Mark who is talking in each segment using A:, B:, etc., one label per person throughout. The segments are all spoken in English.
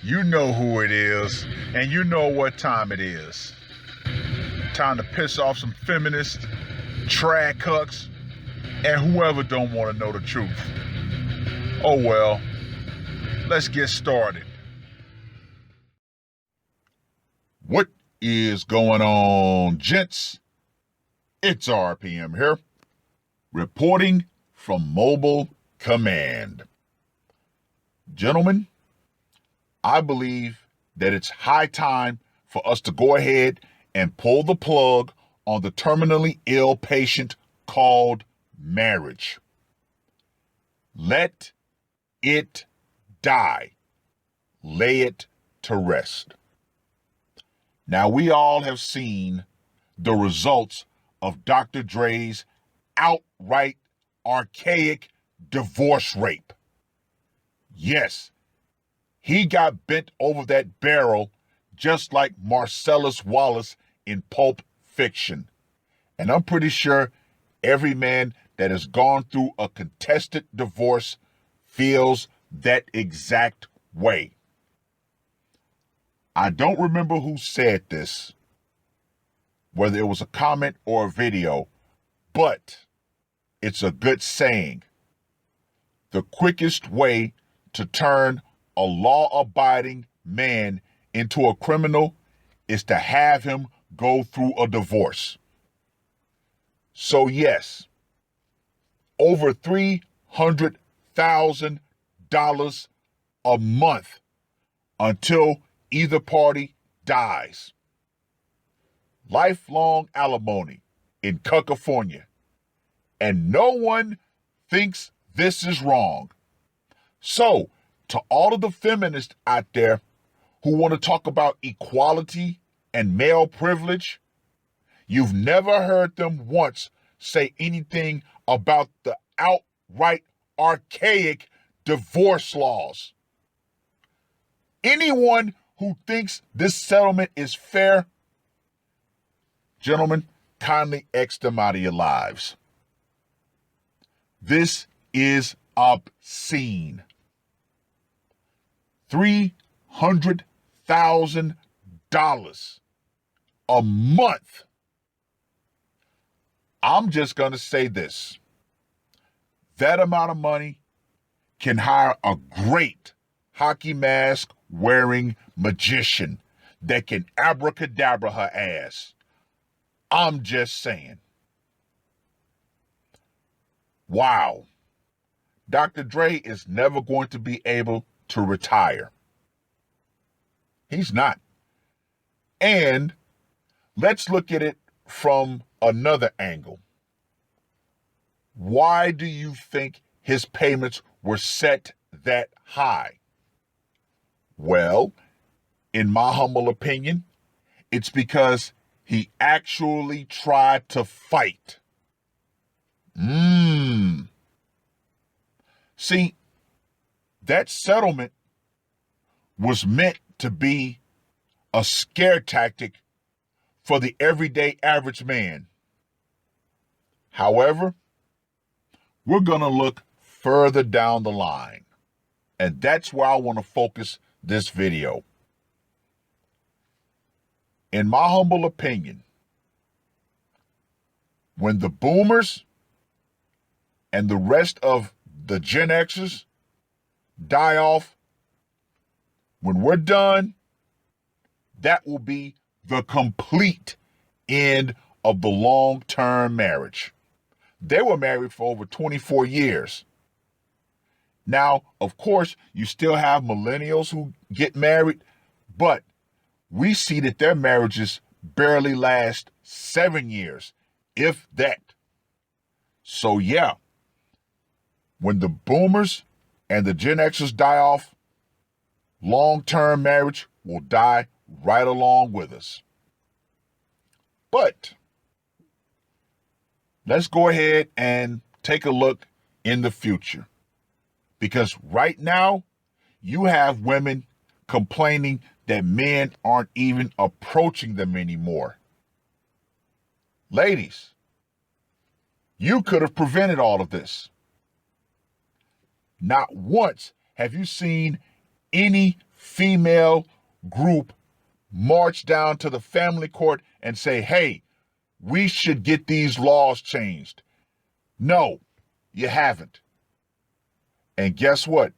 A: You know who it is, and you know what time it is. Time to piss off some feminists, trad cucks, and whoever don't want to know the truth. Oh well, let's get started. What is going on, gents? It's R.P.M. here, reporting from Mobile Command. Gentlemen, I believe that it's high time for us to go ahead and pull the plug on the terminally ill patient called marriage. Let it die. Lay it to rest. Now, we all have seen the results of Dr. Dre's outright archaic divorce rape. Yes, he got bent over that barrel just like Marcellus Wallace in Pulp Fiction. And I'm pretty sure every man that has gone through a contested divorce feels that exact way. I don't remember who said this, whether it was a comment or a video, but it's a good saying. The quickest way to turn a law-abiding man into a criminal is to have him go through a divorce. So yes, over $300,000 a month until either party dies. Lifelong alimony in California. And no one thinks this is wrong. So, to all of the feminists out there who want to talk about equality and male privilege, you've never heard them once say anything about the outright archaic divorce laws. Anyone who thinks this settlement is fair, gentlemen, kindly X them out of your lives. This is obscene. $300,000 a month. I'm just going to say this. That amount of money can hire a great hockey mask wearing magician that can abracadabra her ass. I'm just saying. Wow. Dr. Dre is never going to be able to retire. He's not. And let's look at it from another angle. Why do you think his payments were set that high? Well, in my humble opinion, it's because he actually tried to fight. See, that settlement was meant to be a scare tactic for the everyday average man. However, we're going to look further down the line, and that's where I want to focus this video. In my humble opinion, when the boomers and the rest of the Gen Xers die off, when we're done, that will be the complete end of the long-term marriage. They were married for over 24 years. Now, of course, you still have millennials who get married, but we see that their marriages barely last 7 years, if that. So yeah, when the boomers and the Gen Xers die off, long-term marriage will die right along with us. But let's go ahead and take a look in the future. Because right now, you have women complaining that men aren't even approaching them anymore. Ladies, you could have prevented all of this. Not once have you seen any female group march down to the family court and say, hey, we should get these laws changed? No, you haven't. And guess what?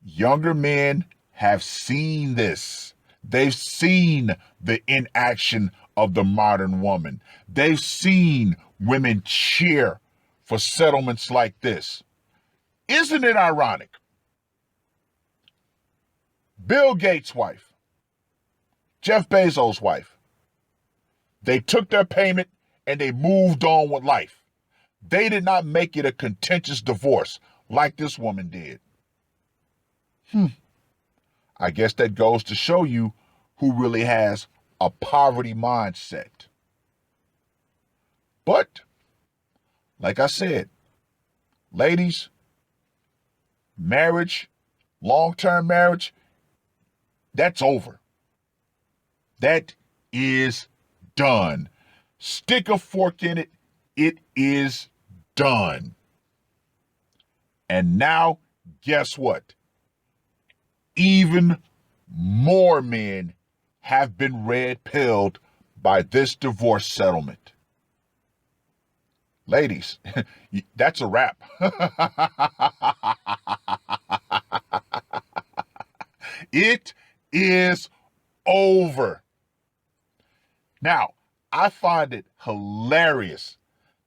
A: Younger men have seen this. They've seen the inaction of the modern woman. They've seen women cheer for settlements like this. Isn't it ironic? Bill Gates' wife, Jeff Bezos' wife, they took their payment and they moved on with life. They did not make it a contentious divorce like this woman did. I guess that goes to show you who really has a poverty mindset. But, like I said, ladies, marriage, long-term marriage, that's over. That is done. Stick a fork in it. It is done. And now, guess what? Even more men have been red-pilled by this divorce settlement. Ladies, that's a wrap. It is over. Now, I find it hilarious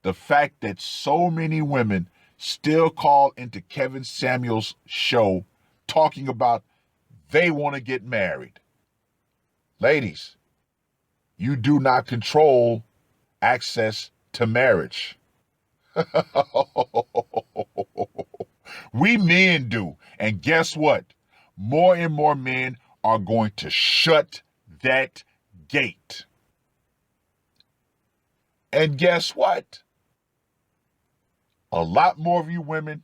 A: the fact that so many women still call into Kevin Samuels' show talking about they want to get married. Ladies, you do not control access to marriage. We men do. And guess what? More and more men are going to shut that gate. And guess what? A lot more of you women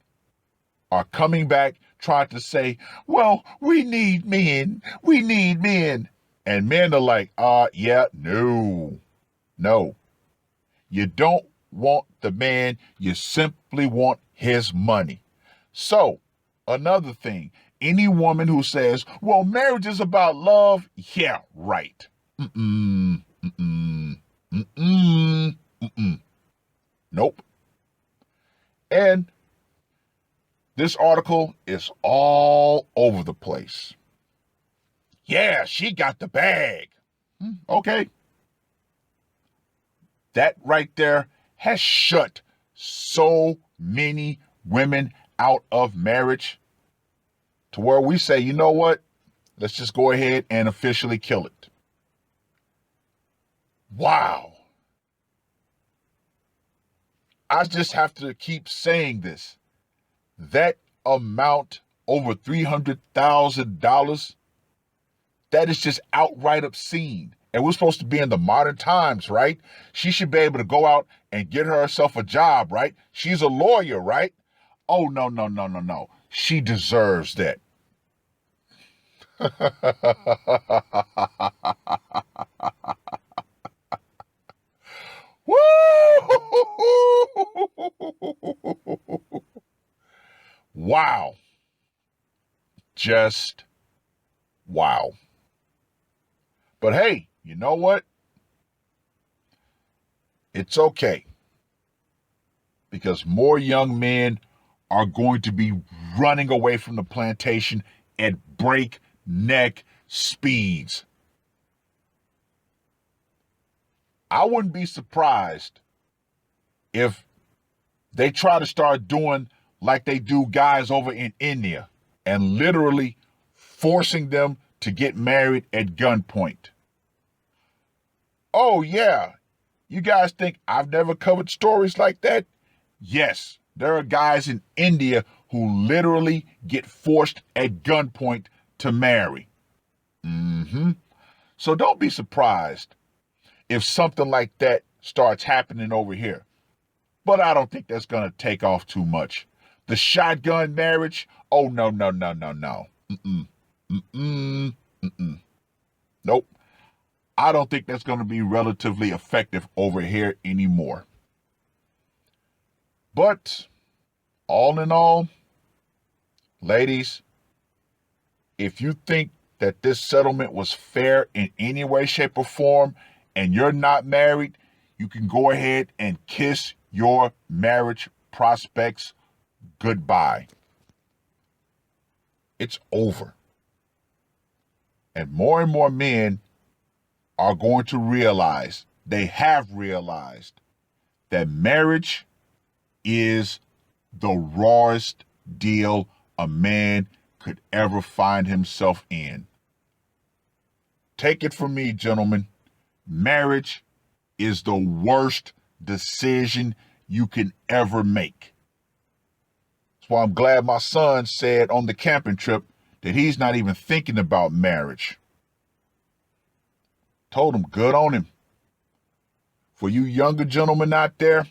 A: are coming back trying to say, well, we need men. We need men. And men are like, yeah, no. You don't want the man. You simply want his money. So, another thing, any woman who says, well, marriage is about love. Yeah, right. Nope. And this article is all over the place. Yeah, she got the bag. Okay. That right there has shut so many women out of marriage to where we say, you know what? Let's just go ahead and officially kill it. Wow. I just have to keep saying this. That amount, over $300,000, that is just outright obscene. And we're supposed to be in the modern times, right? She should be able to go out and get herself a job, right? She's a lawyer, right? Oh, no. She deserves that. Woo! Wow. Just wow. But hey, you know what? It's okay. Because more young men are going to be running away from the plantation at breakneck speeds. I wouldn't be surprised if they try to start doing like they do guys over in India and literally forcing them to get married at gunpoint. Oh, yeah. You guys think I've never covered stories like that? Yes, there are guys in India who literally get forced at gunpoint to marry. So don't be surprised if something like that starts happening over here. But I don't think that's going to take off too much. The shotgun marriage? Oh, no. Nope. I don't think that's going to be relatively effective over here anymore. But all in all, ladies, If you think that this settlement was fair in any way, shape, or form, and you're not married, you can go ahead and kiss your marriage prospects goodbye. It's over. And more men are going to realize, they have realized, that marriage is the rawest deal a man could ever find himself in. Take it from me, gentlemen. Marriage is the worst decision you can ever make. That's why I'm glad my son said on the camping trip that he's not even thinking about marriage. Told him, good on him. For you younger gentlemen out there,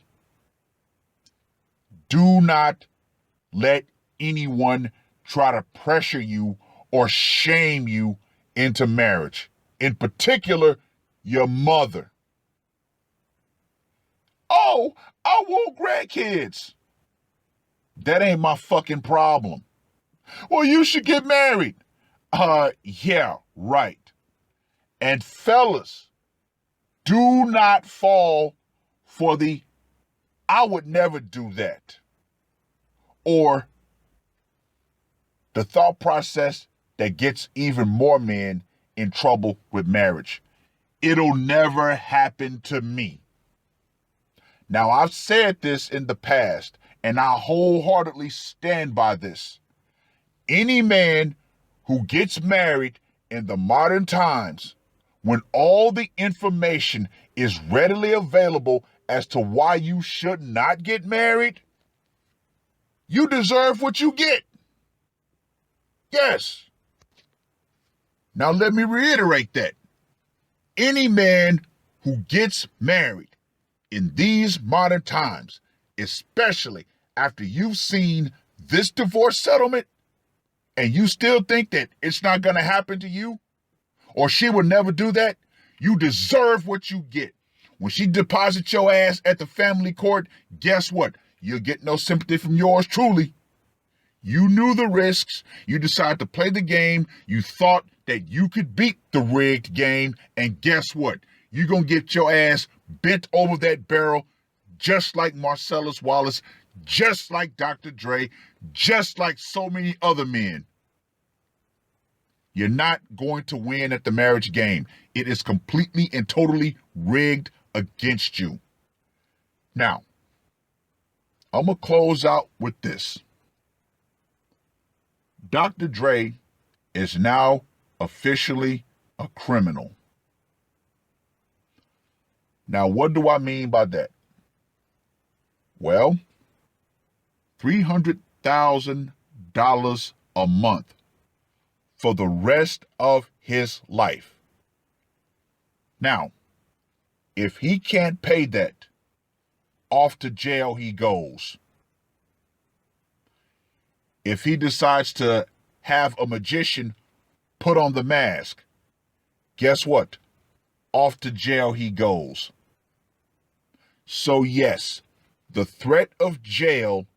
A: do not let anyone try to pressure you or shame you into marriage. In particular, your mother. Oh, I want grandkids. That ain't my fucking problem. Well, you should get married. Yeah, right. And fellas, do not fall for the I would never do that, or the thought process that gets even more men in trouble with marriage. It'll never happen to me. Now, I've said this in the past, and I wholeheartedly stand by this. Any man who gets married in the modern times, when all the information is readily available as to why you should not get married, you deserve what you get. Yes. Now let me reiterate that. Any man who gets married in these modern times, especially after you've seen this divorce settlement, and you still think that it's not going to happen to you, or she would never do that, you deserve what you get. When she deposits your ass at the family court, guess what? You'll get no sympathy from yours truly. You knew the risks. You decided to play the game. You thought that you could beat the rigged game. And guess what? You're going to get your ass bent over that barrel, just like Marcellus Wallace, just like Dr. Dre, just like so many other men. You're not going to win at the marriage game. It is completely and totally rigged against you. Now, I'm going to close out with this. Dr. Dre is now officially a criminal. Now, what do I mean by that? Well, $300,000 a month for the rest of his life. Now, if he can't pay that, off to jail he goes. If he decides to have a magician put on the mask, guess what? Off to jail he goes. So yes, the threat of jail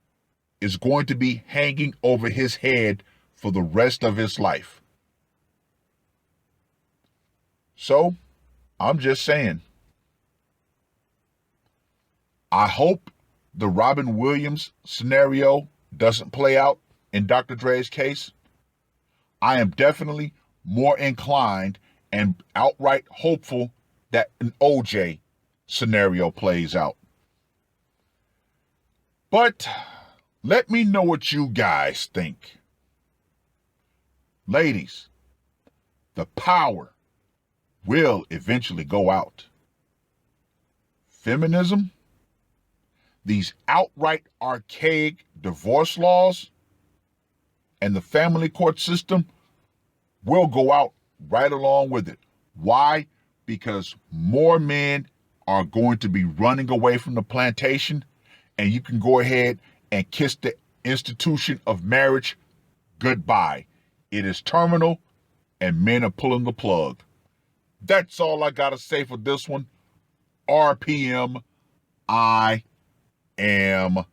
A: is going to be hanging over his head for the rest of his life. So, I'm just saying, I hope the Robin Williams scenario doesn't play out in Dr. Dre's case. I am definitely more inclined and outright hopeful that an OJ scenario plays out. But let me know what you guys think. Ladies, the power will eventually go out. Feminism, these outright archaic divorce laws, and the family court system will go out right along with it. Why? Because more men are going to be running away from the plantation, and you can go ahead and kiss the institution of marriage goodbye. It is terminal, and men are pulling the plug. That's all I got to say for this one. R.P.M. I am